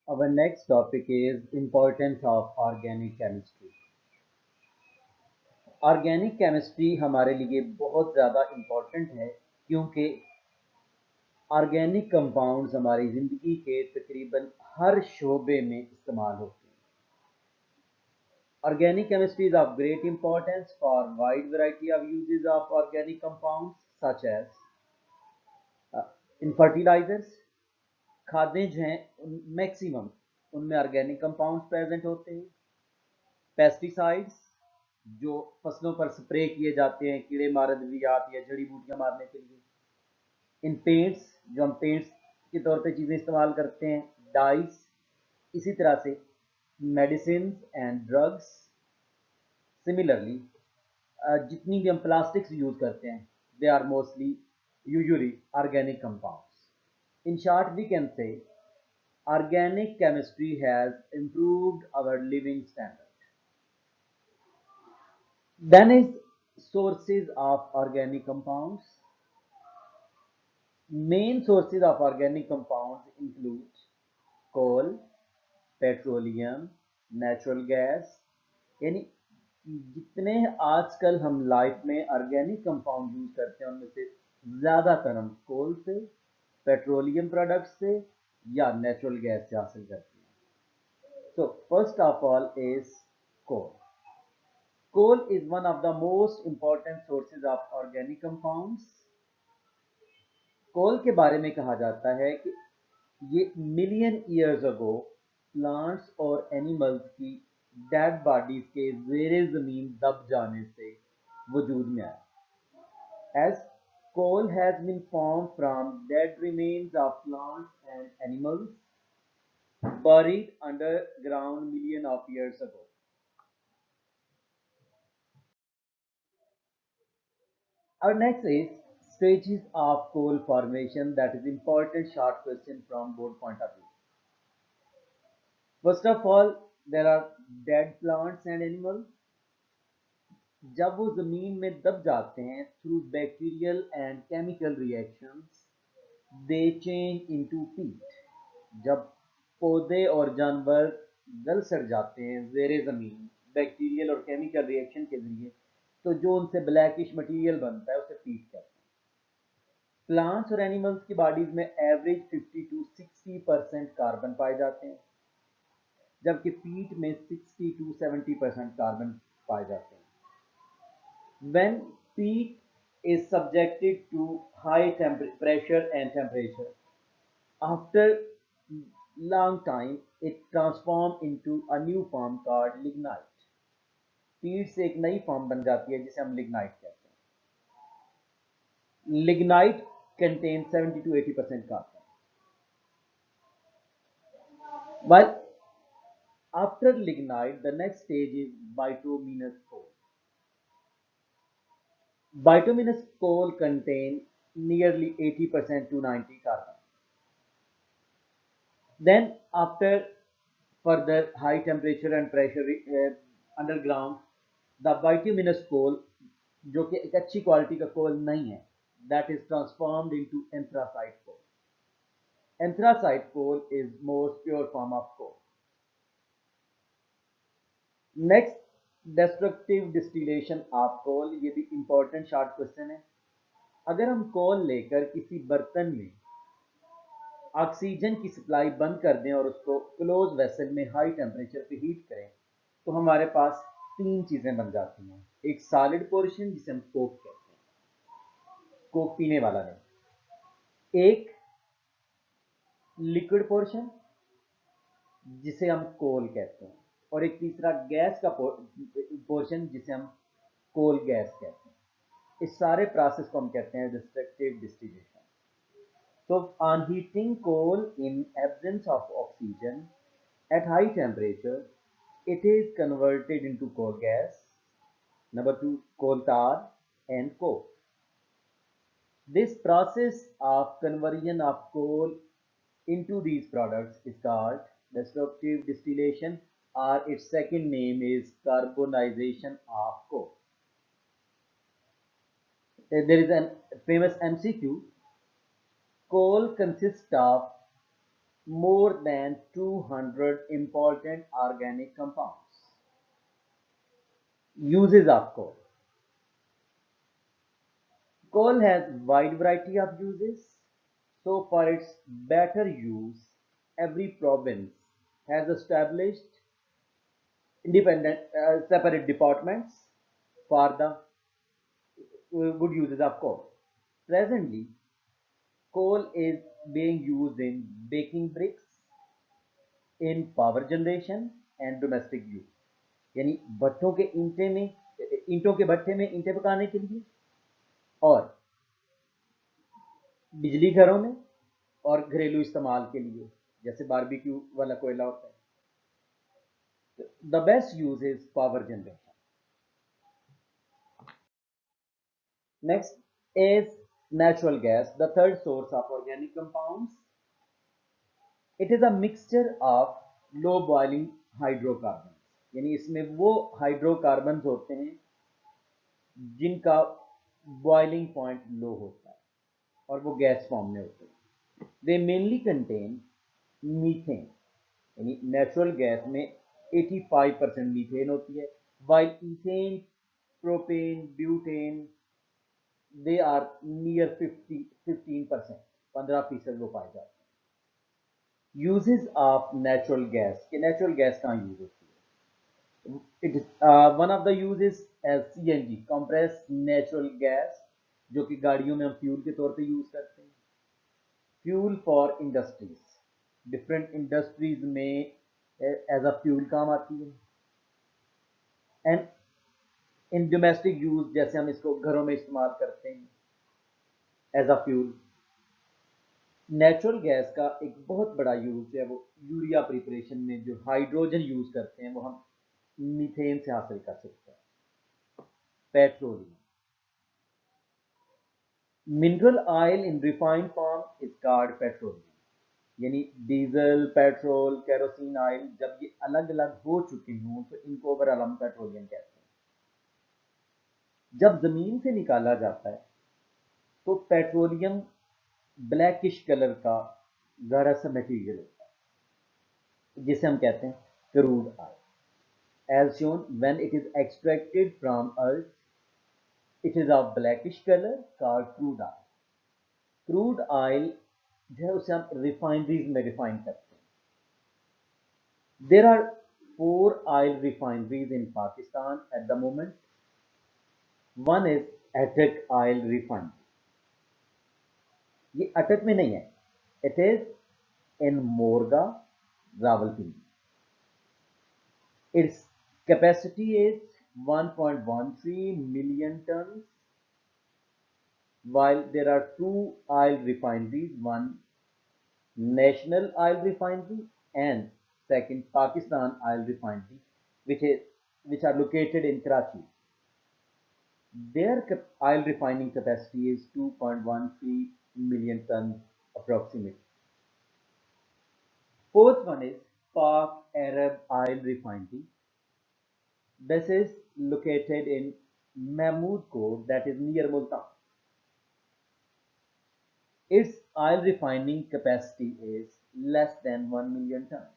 Our next topic is importance of organic chemistry. Organic chemistry हमारे लिए बहुत ज़्यादा इम्पोर्टेंट है क्योंकि ऑर्गेनिक कंपाउंड्स हमारी ज़िंदगी के तकरीबन हर शोबे में इस्तेमाल होते हैं. Organic chemistry is of great importance for wide variety of uses of organic compounds such as uh, in fertilizers. खादें जो हैं मैक्सिमम उनमें ऑर्गेनिक कंपाउंड्स प्रेजेंट होते हैं. पेस्टिसाइड्स जो फसलों पर स्प्रे किए जाते हैं कीड़े मार अद्वियात या जड़ी बूटियां मारने के लिए. इन पेंट्स जो हम पेंट्स के तौर पे चीज़ें इस्तेमाल करते हैं. डाइस. इसी तरह से मेडिसिन एंड ड्रग्स. सिमिलरली जितनी भी हम प्लास्टिक्स यूज़ करते हैं they are mostly usually organic compounds. In short we can say organic chemistry has improved our living standard. Then is sources of organic compounds. Main sources of organic compounds include coal, petroleum, natural gas. यानी जितने आजकल हम life में organic compound use करते हैं उनमें से ज़्यादातर हम कोल से, पेट्रोलियम प्रोडक्ट्स से या नेचुरल गैस से हासिल करते हैं. So first of all is coal. Coal is one of the most important sources of organic compounds. कोल के बारे में कहा जाता है कि ये मिलियन ईयर्स अगो प्लांट्स और एनिमल्स की डेड बॉडीज के ज़ेरे ज़मीन दब जाने से वजूद में आया. As coal has been formed from dead remains of plants and animals buried underground million of years ago. Our next is stages of coal formation. That is important short question from board point of view. First of all, there are dead plants and animals. जब वो जमीन में दब जाते हैं through bacterial and chemical reactions, they change into peat. जब पौधे और जानवर गल सड़ जाते हैं ज़ेरे ज़मीन बैक्टीरियल और केमिकल रिएक्शन के जरिए तो जो उनसे ब्लैकिश मटेरियल बनता है उसे पीट कहते हैं. प्लांट्स और एनिमल्स की बॉडीज में एवरेज 50 टू 60% कार्बन पाए जाते हैं जबकि पीट में 60 टू 70% कार्बन पाए जाते हैं. When peat is subjected to high pressure and temperature, after long time it transforms into a new form called lignite. पीट से एक नई फॉर्म बन जाती है जिसे हम लिग्नाइट कहते हैं. Lignite contains 70 to 80% carbon. While after lignite, the next stage is bituminous coal. Bituminous coal contains nearly 80% to 90 carbon. Then after further high temperature and pressure underground, the bituminous coal जो कि एक अच्छी quality का कोल नहीं है that is transformed into anthracite coal. Anthracite coal is most pure form of coal. Next destructive distillation of coal. ये भी important short question है. अगर हम कोल लेकर किसी बर्तन में ऑक्सीजन की सप्लाई बंद कर दें और उसको क्लोज वेसल में हाई टेम्परेचर पे हीट करें तो हमारे पास तीन चीज़ें बन जाती हैं. एक सॉलिड पोर्शन जिसे हम कोक कहते हैं, कोक पीने वाला नहीं. एक लिक्विड पोर्शन जिसे हम कोल कहते हैं और एक तीसरा गैस का पोर्शन जिसे हम कोल गैस कहते हैं. इस सारे प्रोसेस को हम कहते हैं destructive distillation. So on heating coal in absence of oxygen at high temperature, it is converted into coal gas. Number two, coal tar and coke. This process of conversion of coal into these products is called destructive distillation, or its second name is carbonization of coal. There is a famous MCQ. Coal consists of more than 200 important organic compounds. Uses of coal. Coal has wide variety of uses. So for its better use, every province has established independent separate departments for the good uses of coal. Presently, coal is being used in baking bricks, in power generation and domestic use, यानी भट्टों के ईंटों के भट्टे में ईंटें पकाने के लिए, और बिजली घरों में, और घरेलू इस्तेमाल के लिए जैसे बारबेक्यू वाला कोयला होता है. The best use is power generation. Next is natural gas, the third source of organic compounds. It is a mixture of low boiling hydrocarbons, यानी इसमें वो हाइड्रोकार्बन होते हैं जिनका बॉइलिंग पॉइंट लो होता है और वो गैस फॉर्म में होते हैं. दे मेनली कंटेन मीथेन, यानी नेचुरल गैस में 85% मीथेन होती है, while ethane, propane, butane they are near 15%, 15% वो पाए जाते हैं. यूजेस ऑफ नेचुरल गैस, कि नेचुरल गैस कहाँ यूज होती है. It is one of the uses as CNG, compressed natural gas, जो कि गाड़ियों में हम फ्यूल के तौर पे यूज करते हैं. Fuel for industries, different industries में एज अ फ्यूल काम आती है. एंड इन डोमेस्टिक यूज, जैसे हम इसको घरों में इस्तेमाल करते हैं as a fuel. Natural gas का एक बहुत बड़ा यूज है वो यूरिया प्रिपरेशन में, जो हाइड्रोजन यूज करते हैं वो हम मीथेन से हासिल कर सकते हैं. Petroleum, mineral oil in refined form is called petroleum, यानी डीजल, पेट्रोल, केरोसिन ऑयल जब ये अलग अलग हो चुके हों तो इनको ओवरऑल हम पेट्रोलियम कहते हैं. जब जमीन से निकाला जाता है तो पेट्रोलियम ब्लैकिश कलर का गाढ़ा सा मटेरियल होता है जिसे हम कहते हैं crude oil. As shown, when it is extracted from earth, it is of blackish color called crude oil. Crude oil जो है उसे हम रिफाइनरीज में रिफाइन करते हैं. There are 4 oil refineries in Pakistan at the moment. One is Attock Oil Refinery. ये अटक में नहीं है, it is in Morga, Rawalpindi. Its capacity is 1.13 million tons, while there are 2 oil refineries, one National Oil Refinery and second Pakistan Oil Refinery, which are located in Karachi. Their oil refining capacity is 2.13 million tons approximately. Fourth one is Pak Arab Oil Refinery. This is located in Mahmoodkot, that is near Multan. Its oil refining capacity is less than 1 million tons.